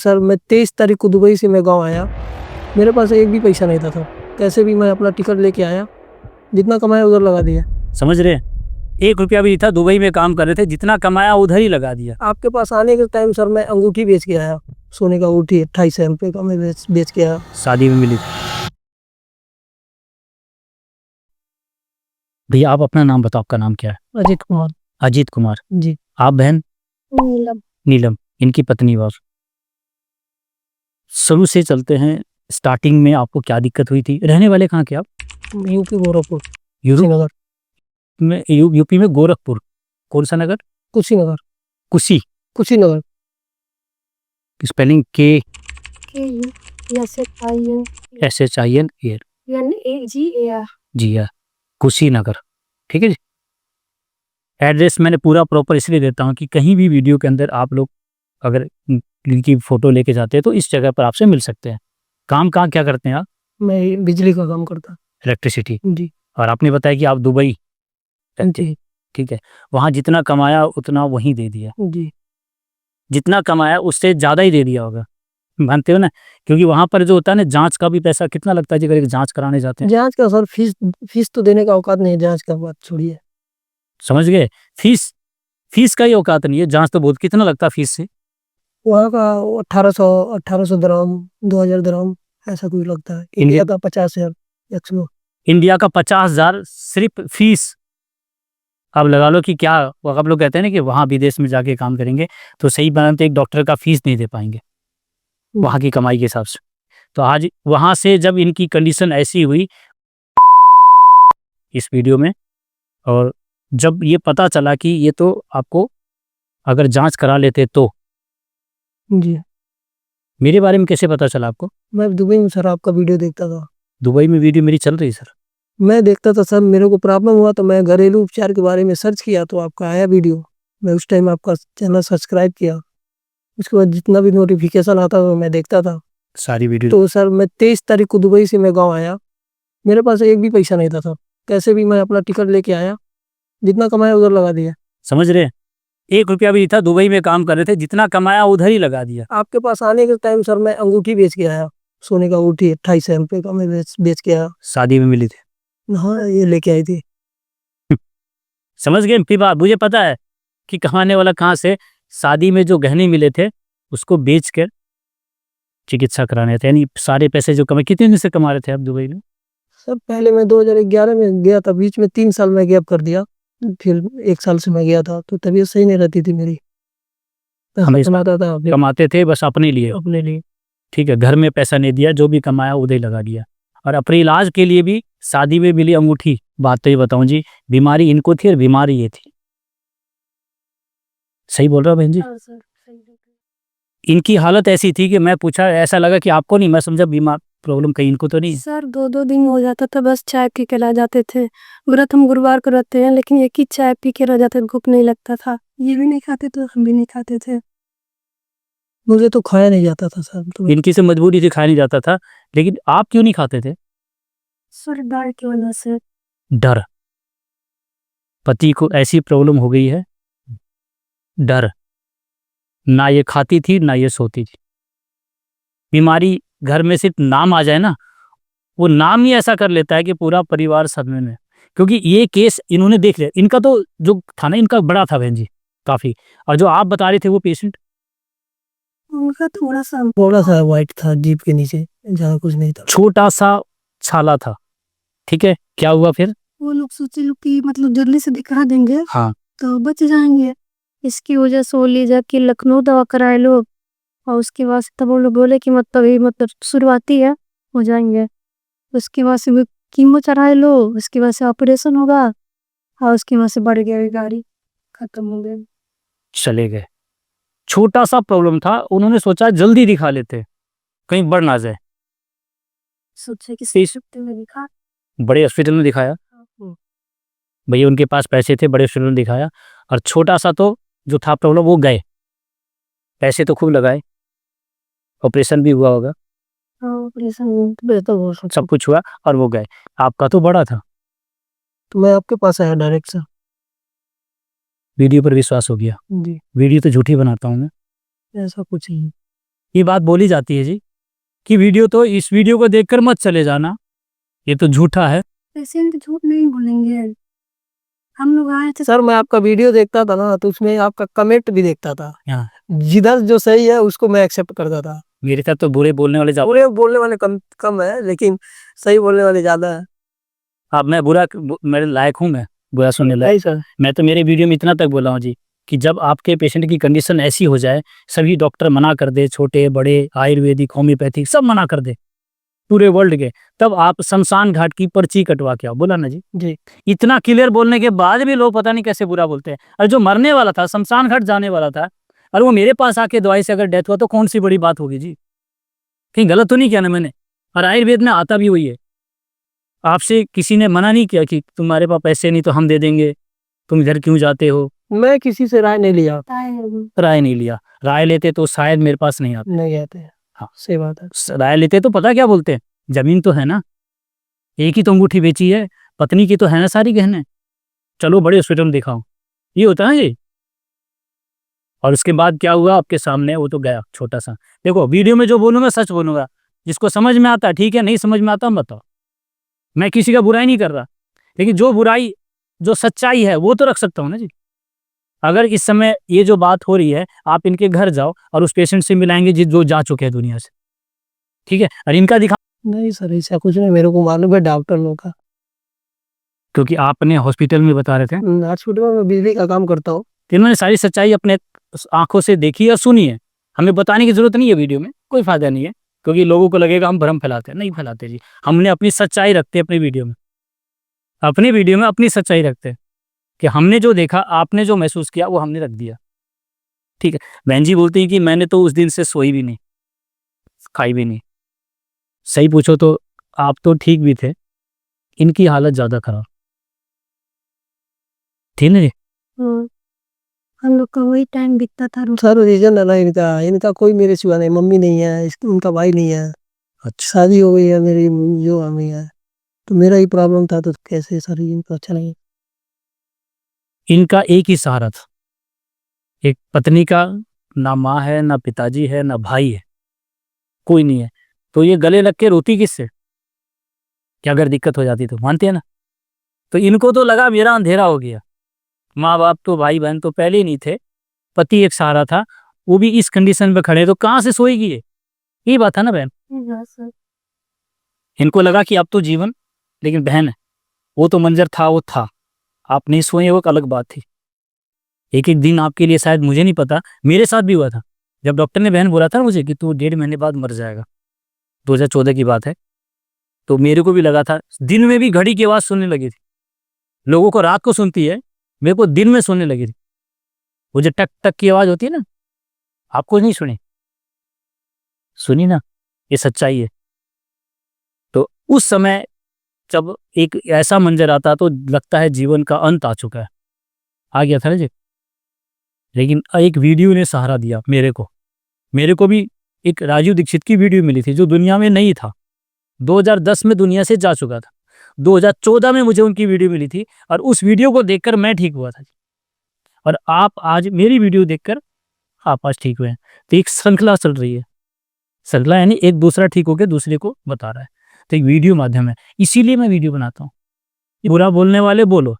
Sir मैं 23 तारीख को दुबई से मैं गाँव आया, मेरे पास एक भी पैसा नहीं था सर। कैसे भी मैं अपना टिकट लेके आया, जितना कमाया उधर लगा दिया। समझ रहे हैं? 1 रुपया भी नहीं था, दुबई में काम कर रहे थे, जितना कमाया उधर ही लगा दिया। आपके पास आने के टाइम सर मैं अंगूठी बेच के आया, सोने का अंगूठी 28,000 रुपये का मैं बेच के आया। शादी में मिली। भैया आप अपना नाम बताओ, आपका नाम क्या है? अजीत कुमार। अजीत कुमार जी। आप बहन? नीलम। नीलम इनकी पत्नी। और शुरू से चलते हैं, स्टार्टिंग में आपको क्या दिक्कत हुई थी? रहने वाले कहाँ के आप? यूपी गोरखपुर। यूरोप में यूपी में गोरखपुर। कौन सा नगर? कुशीनगर। कुशीनगर। स्पेलिंग KSHIN जी हाँ, कुशीनगर। ठीक है जी। एड्रेस मैंने पूरा प्रॉपर इसलिए देता हूँ कि कहीं भी वीडियो के अंदर आप लोग अगर इनकी फ़ोटो लेके जाते हैं तो इस जगह पर आपसे मिल सकते हैं। काम कहाँ क्या करते हैं आप? मैं बिजली का काम करता। इलेक्ट्रिसिटी। जी। और आपने बताया कि आप दुबई रहते हैं। जी। ठीक है, वहाँ जितना कमाया उतना वहीं दे दिया। जी। जितना कमाया उससे ज़्यादा ही दे दिया होगा, मानते हो ना? क्योंकि वहाँ पर जो होता है ना, जांच का भी पैसा कितना लगता है जी, अगर एक जांच कराने जाते हैं। जांच का सर फीस तो देने का औकात नहीं है, जांच का बात छोड़िए। समझ गए? फीस का ही औकात नहीं है, जांच तो बहुत। कितना लगता है फीस से? वहाँ का 1800 दरहम, 2000 दरहम ऐसा कुछ लगता है। इंडिया का 50,000 100। इंडिया का 50,000 सिर्फ फीस। अब लगा लो कि क्या, वो आप लोग कहते हैं ना कि वहाँ विदेश में जाके काम करेंगे तो सही बनाते एक डॉक्टर का फीस नहीं दे पाएंगे वहाँ की कमाई के हिसाब से। तो आज वहाँ से जब इनकी कंडीशन ऐसी हुई इस वीडियो में, और जब ये पता चला कि ये तो आपको अगर जांच करा लेते तो। जी। मेरे बारे में कैसे पता चला आपको? मैं दुबई में सर आपका वीडियो देखता था। दुबई में वीडियो मेरी चल रही सर? मैं देखता था सर, मेरे को प्रॉब्लम हुआ तो मैं घरेलू उपचार के बारे में सर्च किया तो आपका आया वीडियो। मैं उस टाइम आपका चैनल सब्सक्राइब किया, उसके बाद जितना भी नोटिफिकेशन आता था मैं देखता था सारी वीडियो। तो सर मैं 23 तारीख को दुबई से मैं गाँव आया, मेरे पास एक भी पैसा नहीं था सर। कैसे भी मैं अपना टिकट लेके आया, जितना कमाया उधर लगा दिया। समझ रहे हैं? 1 रुपया भी नहीं था, दुबई में काम कर रहे थे, जितना कमाया उधर ही लगा दिया। आपके पास आने के टाइम सर मैं अंगूठी बेच के आया, सोने का अंगूठी 28,000 रुपये का मैं बेच के आया। शादी में मिली थी। हाँ ये लेके आई थी। समझ गए? फिर बात मुझे पता है कि कमाने वाला कहाँ से। शादी में जो गहने मिले थे उसको बेच कर चिकित्सा कराने थे, यानी सारे पैसे जो कमाए। कितने दिन से कमा रहे थे आप दुबई में? सर पहले मैं 2011 में गया था, बीच में 3 साल में गैप कर दिया, फिर 1 साल से मैं गया था तो तबीयत सही नहीं रहती थी मेरी। कमाता था कमाते थे बस अपने लिए। अपने लिए। ठीक है, घर में पैसा नहीं दिया, जो भी कमाया उधर ही लगा दिया। और अपने इलाज के लिए भी शादी में मिली अंगूठी। बात तो ये बताऊं जी, बीमारी इनको थी और बीमारी ये थी। सही बोल रहा हूँ बहन जी? इनकी हालत ऐसी थी कि मैं पूछा, ऐसा लगा कि आपको नहीं, मैं समझा बीमार प्रॉब्लम कहीं इनको तो नहीं। सर 2-2 दिन हो जाता था, बस चाय पी के रह जाते थे। व्रत हम गुरुवार को रखते हैं, लेकिन एक ही चाय पी के रह जाते, भूख नहीं लगता था। ये भी नहीं खाते तो हम भी नहीं खाते थे। मुझे तो खाया नहीं जाता था सर। तो इनकी से मजबूरी से खाया नहीं जाता था, लेकिन आप क्यों नहीं खाते थे? सर डर की वजह से। डर। पति को ऐसी प्रॉब्लम हो गई है, डर। ना ये खाती थी ना ये सोती थी। बीमारी घर में सिर्फ नाम आ जाए ना, वो नाम ही ऐसा कर लेता है कि पूरा परिवार सदमे में। क्योंकि ये केस इन्होंने देख लिया। इनका तो जो था ना, इनका बड़ा था बहन जी काफी। और जो आप बता रहे थे वो पेशेंट, उनका थोड़ा सा व्हाइट था, जीभ के नीचे ज्यादा कुछ नहीं था। छोटा सा छाला था। ठीक है, क्या हुआ फिर? वो लोग सोचे लोग कि मतलब जल्दी से दिखा देंगे हाँ, तो बच जाएंगे, इसकी वजह से वो ले जाके लखनऊ दवा कराए लोग। और उसके बाद से तब वो लोग बोले कि मतलब शुरुआती है, हो जाएंगे। उसके बाद से वो कीमो चढ़ाए लो, उसके बाद से ऑपरेशन होगा, और उसके बाद से बढ़ गया गाड़ी, खत्म हो गया। चले गए। छोटा सा प्रॉब्लम था, उन्होंने सोचा जल्दी दिखा लेते, कहीं बढ़ ना जाए। सोचा कि हॉस्पिटल में दिखा। बड़े हॉस्पिटल में दिखाया। भैया उनके पास पैसे थे, बड़े हॉस्पिटल में दिखाया। और छोटा सा तो जो था प्रॉब्लम, वो गए। पैसे तो खूब लगाए, ऑपरेशन भी हुआ होगा, ऑपरेशन सब कुछ हुआ और वो गए। आपका तो बड़ा था। तो मैं आपके पास आया डायरेक्ट सर। वीडियो पर विश्वास हो गया? जी। वीडियो तो झूठी बनाता हूँ मैं। ऐसा कुछ नहीं। ये बात बोली जाती है जी कि इस वीडियो को देखकर मत चले जाना, ये तो झूठा है। पेशेंट झूठ नहीं बोलेंगे। हम लोग आए थे सर मैं आपका वीडियो देखता था ना, तो उसमें आपका कमेंट भी देखता था, हाँ, जिधर जो सही है उसको मैं एक्सेप्ट करता था। मेरे साथ तो बुरे बोलने वाले ज्यादा। बुरे बोलने वाले कम कम है, लेकिन सही बोलने वाले ज्यादा है। अब मैं मेरे लायक हूँ, मैं बुरा सुनने लायक? नहीं सर। मैं तो मेरे वीडियो में इतना तक बोला हूँ जी कि जब आपके पेशेंट की कंडीशन ऐसी हो जाए, सभी डॉक्टर मना कर दे, छोटे बड़े, आयुर्वेदिक, होम्योपैथिक सब मना कर दे पूरे वर्ल्ड के, तब आप शमशान घाट की पर्ची कटवा के आओ। बोला ना जी? जी। इतना क्लियर बोलने के बाद भी लोग पता नहीं कैसे बुरा बोलते हैं। और जो मरने वाला था, शमशान घाट जाने वाला था, और वो मेरे पास आके दवाई से अगर डेथ हुआ तो कौन सी बड़ी बात होगी जी? कहीं गलत तो नहीं किया ना मैंने? और आयुर्वेद में आता भी वही है। आपसे किसी ने मना नहीं किया कि तुम्हारे पास पैसे नहीं तो हम दे देंगे, तुम इधर क्यों जाते हो? मैं किसी से राय नहीं लिया। राय नहीं लिया। राय लेते तो शायद मेरे पास नहीं आते। नहीं आते। हाँ। सही बात है। राय लेते तो पता क्या बोलते हैं, जमीन तो है ना, एक ही तो अंगूठी बेची है, पत्नी की तो है ना सारी गहने, चलो बड़े हॉस्पिटल में दिखाओ, ये होता है जी। और उसके बाद क्या हुआ आपके सामने, वो तो गया छोटा सा। देखो वीडियो में जो बोलूंगा सच बोलूंगा, जिसको समझ में आता ठीक है, नहीं समझ में आता मत बताओ। मैं किसी का बुराई नहीं कर रहा, लेकिन जो सच्चाई है वो तो रख सकता हूँ ना जी। अगर इस समय ये जो बात हो रही है, आप इनके घर जाओ और उस पेशेंट से मिलाएंगे जो जा चुके हैं दुनिया से, ठीक है, और इनका दिखा। नहीं सर, ऐसा कुछ नहीं, मेरे को मालूम है डॉक्टर लोग का। क्योंकि आपने हॉस्पिटल में बता रहे थे, हॉस्पिटल में मैं बिजली का काम करता हूँ। तो इन्होंने सारी सच्चाई अपने आंखों से देखी और सुनी है। हमें बताने की जरूरत नहीं है, वीडियो में कोई फायदा नहीं है, क्योंकि लोगों को लगेगा हम भ्रम फैलाते हैं। नहीं फैलाते जी, हमने अपनी सच्चाई रखते हैं अपनी वीडियो में, अपनी सच्चाई रखते हैं कि हमने जो देखा, आपने जो महसूस किया वो हमने रख दिया, ठीक है। बहन जी बोलती है कि मैंने तो उस दिन से सोई भी नहीं, खाई भी नहीं। सही पूछो तो आप तो ठीक भी थे, इनकी हालत ज्यादा खराब थी ना जी। हम लोग का वही टाइम बीतता था। सर रीजन है ना इनका कोई मेरे सिवा नहीं, मम्मी नहीं है, उनका भाई नहीं है। अच्छा, शादी हो गई है मेरी, जो मम्मी है, तो मेरा ही प्रॉब्लम था, तो कैसे सर इनको अच्छा नहीं। इनका एक ही सहारा था, एक पत्नी का, ना माँ है ना पिताजी है ना भाई है, कोई नहीं है। तो ये गले लग के रोती किससे, कि अगर दिक्कत हो जाती तो, मानते हैं ना। तो इनको तो लगा मेरा अंधेरा हो गया, माँ बाप तो, भाई बहन तो पहले ही नहीं थे, पति एक सहारा था, वो भी इस कंडीशन पे खड़े, तो कहाँ से सोएगी ये? यही बात है ना बहन। इनको लगा कि अब तो जीवन, लेकिन बहन है, वो तो मंजर था वो था, आप नहीं सोए वो एक अलग बात थी। एक एक दिन आपके लिए शायद, मुझे नहीं पता, मेरे साथ भी हुआ था। जब डॉक्टर ने बहन बोला था मुझे कि तू 1.5 महीने बाद मर जाएगा, 2014 की बात है, तो मेरे को भी लगा था। दिन में भी घड़ी की आवाज सुनने लगी थी, लोगों को रात को सुनती है, मेरे को दिन में सुनने लगी थी। वो जो टक टक की आवाज होती है ना, आपको नहीं सुनी? सुनी ना, ये सच्चाई है। तो उस समय जब एक ऐसा मंजर आता तो लगता है जीवन का अंत आ चुका है, आ गया था ना जी। लेकिन एक वीडियो ने सहारा दिया मेरे को भी एक राजीव दीक्षित की वीडियो मिली थी, जो दुनिया में नहीं था, 2010 में दुनिया से जा चुका था, 2014 में मुझे उनकी वीडियो मिली थी, और उस वीडियो को देखकर मैं ठीक हुआ था। और आप आज मेरी वीडियो देखकर आप आज ठीक हुए हैं। तो एक श्रृंखला चल रही है, श्रृंखला यानी एक दूसरा ठीक होकर दूसरे को बता रहा है। तो एक वीडियो माध्यम है, इसीलिए मैं वीडियो बनाता हूँ। बुरा बोलने वाले बोलो,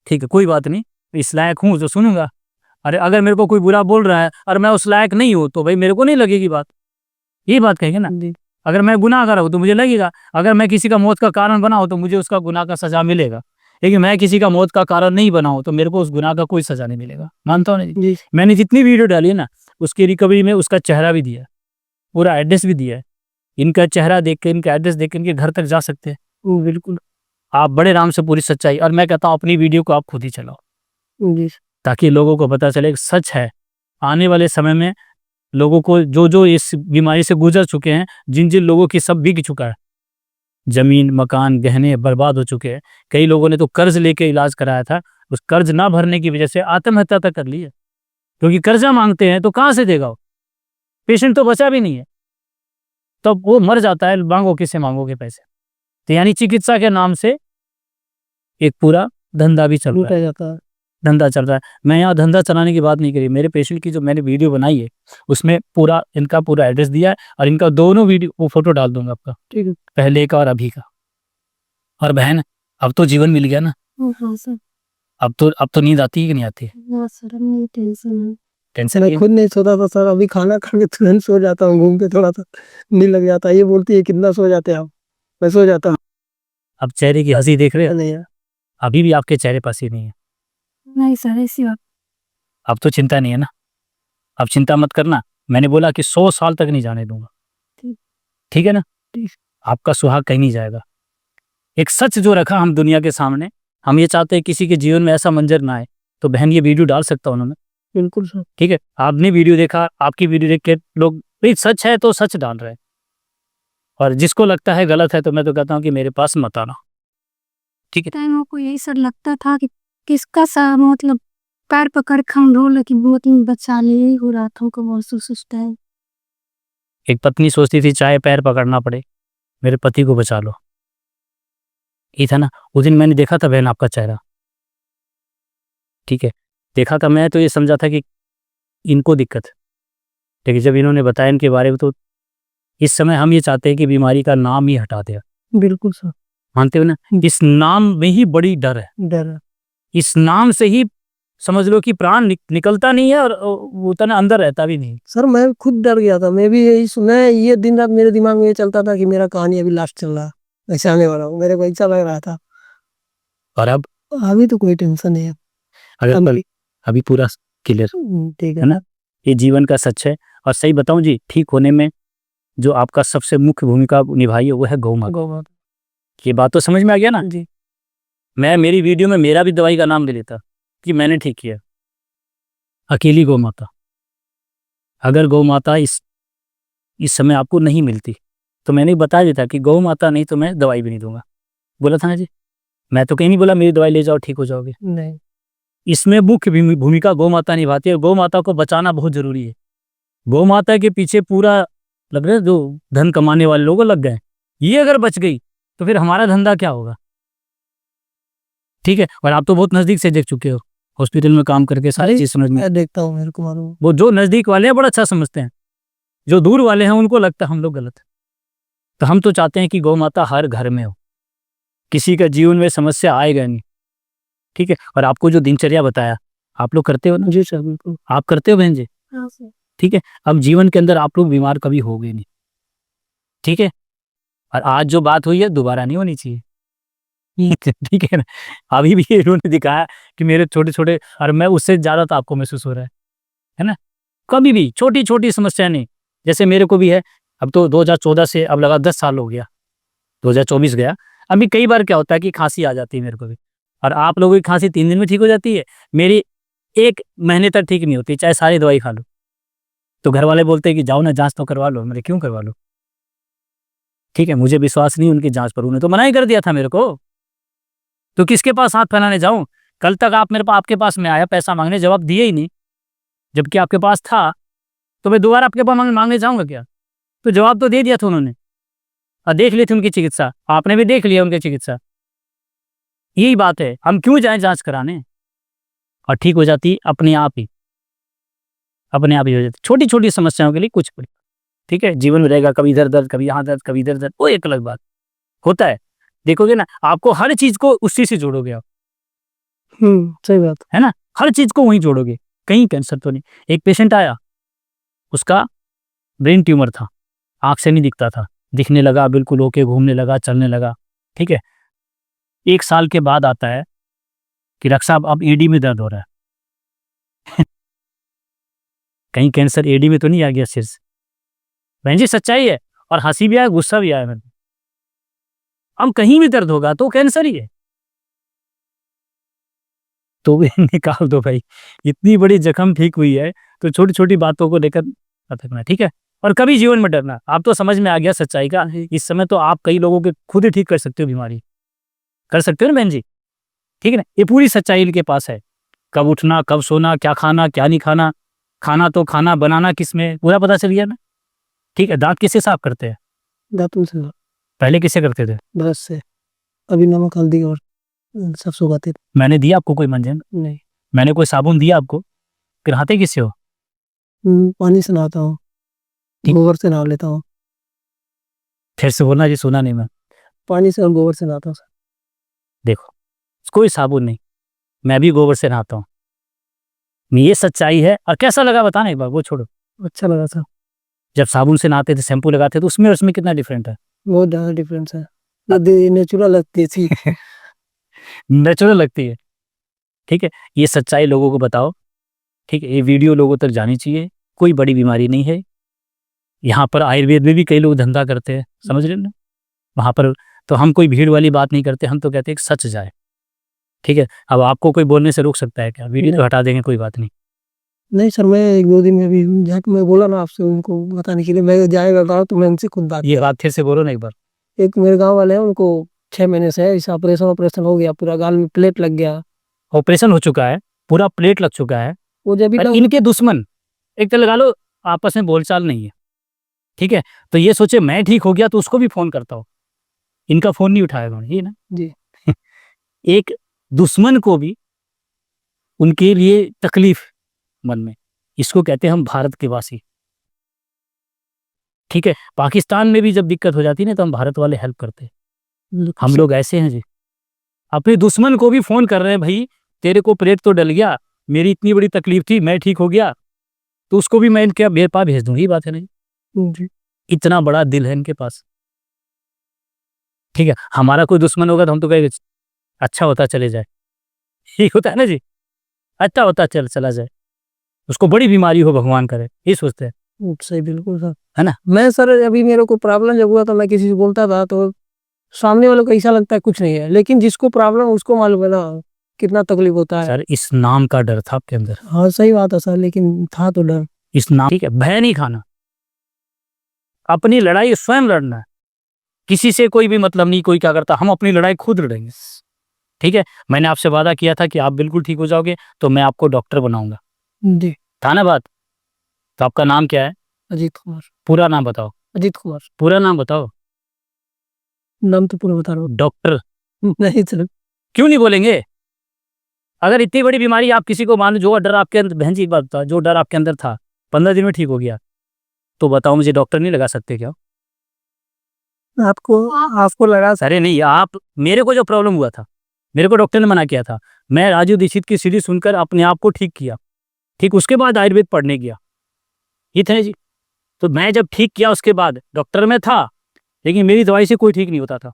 ठीक है, कोई बात नहीं, इस लायक हूँ जो सुनूंगा। अरे अगर मेरे को कोई बुरा बोल रहा है और मैं उस लायक नहीं हूँ, तो भाई मेरे को नहीं लगेगी बात, यही बात कहेंगे ना। अगर मैं गुनाहगार हूँ तो मुझे लगेगा, अगर मैं किसी का मौत का कारण बना हूँ तो मुझे उसका गुनाह का सजा मिलेगा, लेकिन मैं किसी का मौत का कारण नहीं बना हूँ तो मेरे को उस गुनाह का कोई सजा नहीं मिलेगा। मानता हूँ ना जी। मैंने जितनी वीडियो डाली है ना, उसकी रिकवरी में उसका चेहरा भी दिया, पूरा एड्रेस भी दिया है। इनका चेहरा देख के, इनका एड्रेस देख के इनके घर तक जा सकते हैं। बिल्कुल, आप बड़े आराम से पूरी सच्चाई, और मैं कहता हूँ अपनी वीडियो को आप खुद ही चलाओ जी, ताकि लोगों को पता चले सच है। आने वाले समय में लोगों को जो इस बीमारी से गुजर चुके हैं, जिन जिन लोगों की सब बिक चुका है, जमीन मकान गहने बर्बाद हो चुके हैं, कई लोगों ने तो कर्ज लेके इलाज कराया था, उस कर्ज ना भरने की वजह से आत्महत्या तक कर ली है, क्योंकि कर्जा मांगते हैं तो कहाँ से देगा वो, पेशेंट तो बचा भी नहीं है, तब वो मर जाता है, मांगो किससे मांगोगे पैसे। तो यानी चिकित्सा के नाम से एक पूरा धंधा भी चल रहा है। धंधा चल रहा है। मैं यहाँ धंधा चलाने की बात नहीं करी, मेरे पेशेंट की जो मैंने वीडियो बनाई है उसमें पूरा इनका पूरा एड्रेस दिया है और इनका दोनों वीडियो वो फोटो डाल दूंगा आपका, ठीक है। पहले का और अभी का। और बहन अब तो जीवन मिल गया ना, हाँ सर। अब तो नींद आती है कि नहीं आती है? हाँ सर, अब नहीं टेंशन है। टेंशन मैं नहीं है? खुद नहीं सोता था सर, अभी खाना खा के तुरंत सो जाता हूँ, घूम के थोड़ा सा नींद लग जाता है। ये बोलती है कितना सो जाते हैं आप, मैं सो जाता हूँ। अब चेहरे की हंसी देख रहे हो, नहीं यार, अभी भी आपके चेहरे पर हंसी नहीं है। नहीं सर, ऐसी बात। अब तो चिंता नहीं है ना, अब चिंता मत करना। मैंने बोला कि 100 साल तक नहीं जाने दूंगा, ठीक। ठीक है ना? आपका सुहाग कहीं नहीं जाएगा। एक सच जो रखा हम दुनिया के सामने, हम ये चाहते हैं किसी के जीवन में ऐसा मंजर ना आए। तो बहन ये वीडियो डाल सकता हूँ ना मैं, बिल्कुल सर। ठीक है? आपने वीडियो देखा, आपकी वीडियो देख के लोग भाई सच है तो सच डाल रहे हैं, और जिसको लगता है गलत है तो मैं तो कहता हूँ कि मेरे पास मत आना, ठीक है? टाइम को यही सर लगता था कि किसका सा मतलब पैर पकड़ के हम रो कि बहुत बचा ले, यही हो रहा था हमको महसूस उस टाइम। एक पत्नी सोचती थी चाहे पैर पकड़ना पड़े मेरे पति को बचा लो, ये था ना। उस दिन मैंने देखा था बहन आपका चेहरा, ठीक है? देखा था मैं तो ये समझा था कि इनको दिक्कत है, लेकिन जब इन्होंने बताया इनके बारे में तो इस समय हम ये चाहते हैं कि बीमारी का नाम ही हटा दिया। बिल्कुल सर। मानते हो ना? इस नाम में ही बड़ी डर है, डर है। इस नाम से ही समझ लो कि प्राण निकलता नहीं है और वो उतना अंदर रहता भी नहीं। सर मैं खुद डर गया था, मैं भी यही सुना है, ये दिन रात मेरे दिमाग में ये चलता था कि मेरा कहानी अभी लास्ट चल रहा है, ऐसा आने वाला हूँ, मेरे को ऐसा लग रहा था। और अब अभी तो कोई टेंशन नहीं है। अगर अभी पूरा क्लियर, ठीक है है ना? ये जीवन का सच है। और सही बताऊं जी, ठीक होने में जो आपका सबसे मुख्य भूमिका निभाई है वो है गौ माता। गौ माता। ये बात तो समझ में आ गया ना? जी। मैं मेरी वीडियो में मेरा भी दवाई का नाम ले लेता कि मैंने ठीक किया, अकेली गौ माता। अगर गौ माता इस समय आपको नहीं मिलती तो मैंने बता देता कि गौ माता नहीं तो मैं दवाई भी नहीं दूंगा। बोला था ना जी, मैं तो कहीं नहीं बोला मेरी दवाई ले जाओ ठीक हो जाओगे। नहीं। इसमें मुख्य भूमिका गौ माता निभाती है। गौ माता को बचाना बहुत जरूरी है। गौ माता के पीछे पूरा लग रहा है, जो धन कमाने वाले लोग लग गए, ये अगर बच गई तो फिर हमारा धंधा क्या होगा, ठीक है? और आप तो बहुत नजदीक से देख चुके हो, हॉस्पिटल में काम करके सारी चीज समझ में। मैं देखता हूँ, मेरे को मालूम। वो जो नजदीक वाले हैं बड़ा अच्छा समझते हैं, जो दूर वाले हैं उनको लगता है हम लोग गलत है। तो हम तो चाहते हैं कि गौ माता हर घर में हो, किसी का जीवन में समस्या आएगा नहीं, ठीक है? और आपको जो दिनचर्या बताया आप लोग करते हो ना? जी सर बिल्कुल। आप करते हो बहन जी, हाँ सर। ठीक है? अब जीवन के अंदर आप लोग बीमार कभी होगे नहीं, ठीक है? और आज जो बात हुई है दोबारा नहीं होनी चाहिए, ठीक है ना? अभी भी इन्होंने दिखाया कि मेरे छोटे छोटे, और मैं उससे ज्यादा तो आपको महसूस हो रहा है ना? कभी भी छोटी छोटी समस्या नहीं, जैसे मेरे को भी है। अब तो 2014 से अब लगा 10 साल हो गया, 2024 गया। अभी कई बार क्या होता है कि खांसी आ जाती है मेरे को भी, और आप लोगों की खांसी 3 दिन में ठीक हो जाती है, मेरी 1 महीने तक ठीक नहीं होती, चाहे सारी दवाई खा लो। तो घर वाले बोलते हैं कि जाओ ना जांच तो करवा लो। मैंने क्यों करवा लो, ठीक है? मुझे विश्वास नहीं उनकी जांच पर, उन्हें तो मना ही कर दिया था मेरे को, तो किसके पास हाथ फैलाने जाऊं? कल तक आप मेरे पास, आपके पास में आया पैसा मांगने, जवाब दिए ही नहीं, जबकि आपके पास था। तो मैं दोबारा आपके पास मांगने जाऊंगा क्या? तो जवाब तो दे दिया था उन्होंने, और देख ली थी उनकी चिकित्सा, आपने भी देख लिया उनकी चिकित्सा। यही बात है, हम क्यों जाएं जांच कराने? और ठीक हो जाती अपने आप ही, अपने आप ही हो जाती। छोटी छोटी समस्याओं के लिए कुछ भी, ठीक है? जीवन में रहेगा कभी इधर दर्द, कभी यहाँ दर्द, कभी इधर दर्द, वो एक अलग बात होता है। देखोगे ना, आपको हर चीज को उसी से जोड़ोगे आप, सही बात। है ना? हर चीज को वहीं जोड़ोगे, कहीं कैंसर तो नहीं। एक पेशेंट आया, उसका ब्रेन ट्यूमर था, आंख से नहीं दिखता था, दिखने लगा बिल्कुल ओके, घूमने लगा, चलने लगा, ठीक है? 1 साल के बाद आता है कि डॉक्टर साहब अब एडी में दर्द हो रहा है। कहीं कैंसर एडी में तो नहीं आ गया सिर से? बहन जी सच्चाई है, और हंसी भी आया, गुस्सा भी आया मेरे को। अब कहीं भी दर्द होगा तो कैंसर ही है, तो भी निकाल दो भाई। इतनी बड़ी जख्म ठीक हुई है तो छोटी छोटी बातों को लेकर अटकना, ठीक है? और कभी जीवन में डरना, आप तो समझ में आ गया सच्चाई का। इस समय तो आप कई लोगों के खुद ही ठीक कर सकते हो, बीमारी कर सकते हो ना बहन जी, ठीक है ना? ये पूरी सच्चाई इनके पास है। कब उठना, कब सोना, क्या खाना, क्या नहीं खाना, खाना तो खाना, बनाना किसमें, पूरा पता चल गया ना, ठीक है? दांत किससे साफ करते हैं? दातुन से। पहले किससे करते थे? ब्रश से। अभी नमक हल्दी और सब सुखाते थे। मैंने दिया आपको कोई मंजन? नहीं। मैंने कोई साबुन दिया आपको? फिर नहाते किससे हो? पानी से नहाता हूँ, ठीक। गोबर से नहा लेता हूँ। फिर से बोलना जी, सुना नहीं मैं। पानी से और गोबर से नहाता हूँ सर। देखो, कोई साबुन नहीं, मैं भी गोबर से नहाता हूँ। ये सच्चाई है। और कैसा लगा बताना एक बार, वो छोड़ो। अच्छा लगा सर। जब साबुन से नहाते थे, शैम्पू लगाते थे, तो उसमें और इसमें कितना डिफरेंट है? बहुत ज़्यादा डिफरेंस है, नेचुरल लगती थी। नेचुरल लगती है। ठीक है, ये सच्चाई लोगों को बताओ। ठीक है, ये वीडियो लोगों तक जानी चाहिए। कोई बड़ी बीमारी नहीं है। यहाँ पर आयुर्वेद में भी कई लोग धंधा करते हैं, समझ रहे हो ना? वहाँ पर तो हम कोई भीड़ वाली बात नहीं करते, हम तो कहते हैं कि सच जाए। ठीक है, अब आपको कोई बोलने से रोक सकता है क्या? वीडियो तो हटा देंगे, कोई बात नहीं। नहीं सर, मैं 1-2 दिन में भी जाके मैं बोला ना आपसे उनको बताने के लिए, मैं जाएगा गाँव तो मैं उनसे खुद बात। ये बात फिर से बोलो ना एक बार। एक मेरे गाँव वाले हैं, उनको 6 महीने से है, इस ऑपरेशन हो गया, पूरा गाल में प्लेट लग गया। ऑपरेशन हो चुका है, पूरा प्लेट लग चुका है, वो जब भी और इनके दुश्मन एक तो लगा लो आपस में बोलचाल नहीं है। ठीक है, तो ये सोचे मैं ठीक हो गया तो उसको भी फोन करता हूँ, इनका फोन नहीं उठाएगा, ये ना। जी एक दुश्मन को भी उनके लिए तकलीफ मन में, इसको कहते हैं हम भारत के वासी। ठीक है, पाकिस्तान में भी जब दिक्कत हो जाती है ना, तो हम भारत वाले हेल्प करते हैं। हम लोग ऐसे हैं जी, अपने दुश्मन को भी फोन कर रहे हैं, भाई तेरे को प्लेट तो डल गया, मेरी इतनी बड़ी तकलीफ थी, मैं ठीक हो गया तो उसको भी मैं इनके बेपा भेज दूं, ये बात है नहीं? जी इतना बड़ा दिल है इनके पास। ठीक है, हमारा कोई दुश्मन होगा तो हम तो कहेंगे अच्छा होता चले जाए, ठीक होता है ना जी, अच्छा होता चला जाए, उसको बड़ी बीमारी हो भगवान करे, ये सोचते हैं, सही, बिल्कुल सर। है ना? मैं सर अभी मेरे को प्रॉब्लम जब हुआ तो मैं किसी से बोलता था तो सामने वालों को ऐसा लगता है कुछ नहीं है, लेकिन जिसको प्रॉब्लम उसको मालूम है ना कितना तकलीफ होता है। सर इस नाम का डर था आपके अंदर, हाँ सही बात है सर, लेकिन था तो डर। इस नाम, ठीक है, भय नहीं खाना, अपनी लड़ाई स्वयं लड़ना है, किसी से कोई भी मतलब नहीं, कोई क्या करता, हम अपनी लड़ाई खुद लड़ेंगे। ठीक है, मैंने आपसे वादा किया था कि आप बिल्कुल ठीक हो जाओगे तो मैं आपको डॉक्टर बनाऊंगा, जी था ना बात? तो आपका नाम क्या है? अजीत कुमार। पूरा नाम बताओ, अजीत कुमार। पूरा नाम बताओ। नाम तो पूरा बता रहा डॉक्टर हूँ। नहीं सर। क्यों नहीं बोलेंगे? अगर इतनी बड़ी बीमारी आप किसी को मान, जो डर आपके अंदर, बहन जी एक बात बताओ, जो डर आपके अंदर था 15 दिन में ठीक हो गया, तो बताओ मुझे डॉक्टर नहीं लगा सकते क्या? आपको आपको लगा अरे नहीं, आप, मेरे को जो प्रॉब्लम हुआ था, मेरे को डॉक्टर ने मना किया था, मैं राजू दीक्षित की सीढ़ी सुनकर अपने आप को ठीक किया। ठीक, उसके बाद आयुर्वेद पढ़ने गया, ये थे जी। तो मैं जब ठीक किया उसके बाद डॉक्टर में था, लेकिन मेरी दवाई से कोई ठीक नहीं होता था।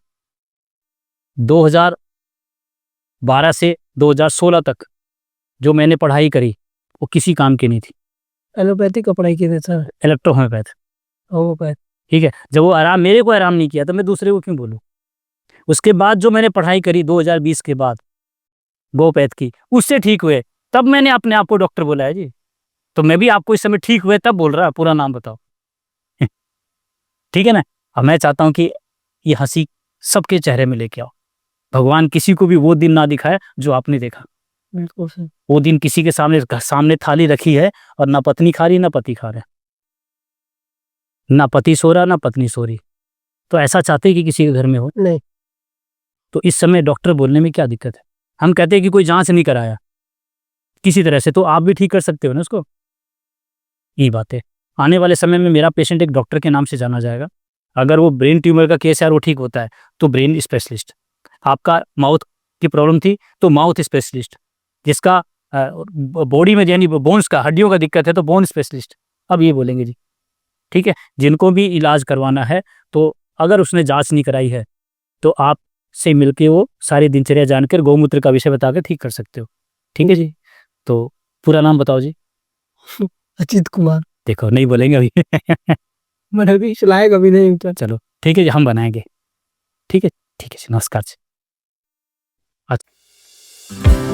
2012 से 2016 तक जो मैंने पढ़ाई करी वो किसी काम की नहीं थी। एलोपैथी का पढ़ाई किए थे सर। Electro homeopath. होम्योपैथ। ठीक है, जब वो आराम, मेरे को आराम नहीं किया तो मैं दूसरे को क्यों बोलूं? उसके बाद जो मैंने पढ़ाई करी 2020 के बाद होम्योपैथ की, उससे ठीक हुए, तब मैंने अपने आप को डॉक्टर बोला है जी। तो मैं भी आपको इस समय ठीक हुए तब बोल रहा, पूरा नाम बताओ। ठीक है ना? अब मैं चाहता हूं कि ये हंसी सबके चेहरे में लेके आओ, भगवान किसी को भी वो दिन ना दिखाए जो आपने देखा। बिल्कुल सर। वो दिन किसी के सामने थाली रखी है और ना पत्नी खा रही ना पति खा रहे, ना पति सो रहा ना पत्नी सो रही, तो ऐसा चाहते कि किसी के घर में हो? नहीं। तो इस समय डॉक्टर बोलने में क्या दिक्कत है? हम कहते हैं कि कोई जांच नहीं कराया किसी तरह से, तो आप भी ठीक कर सकते हो ना उसको। ये बात है, आने वाले समय में मेरा पेशेंट एक डॉक्टर के नाम से जाना जाएगा। अगर वो ब्रेन ट्यूमर का केस है और वो ठीक होता है तो ब्रेन स्पेशलिस्ट, आपका माउथ की प्रॉब्लम थी तो माउथ स्पेशलिस्ट, जिसका बॉडी में यानी बोन्स का, हड्डियों का दिक्कत है तो बोन स्पेशलिस्ट, अब ये बोलेंगे जी। ठीक है, जिनको भी इलाज करवाना है तो अगर उसने जांच नहीं कराई है तो आप से मिलके वो सारी दिनचर्या जानकर गौमूत्र का विषय बताकर ठीक कर सकते हो। ठीक है जी, तो पूरा नाम बताओ जी। अजीत कुमार। देखो नहीं बोलेंगे अभी। मैंने भी चलाया कभी नहीं उनका। चलो ठीक है जी, हम बनाएंगे। ठीक है, ठीक है जी, नमस्कार जी। अच्छा।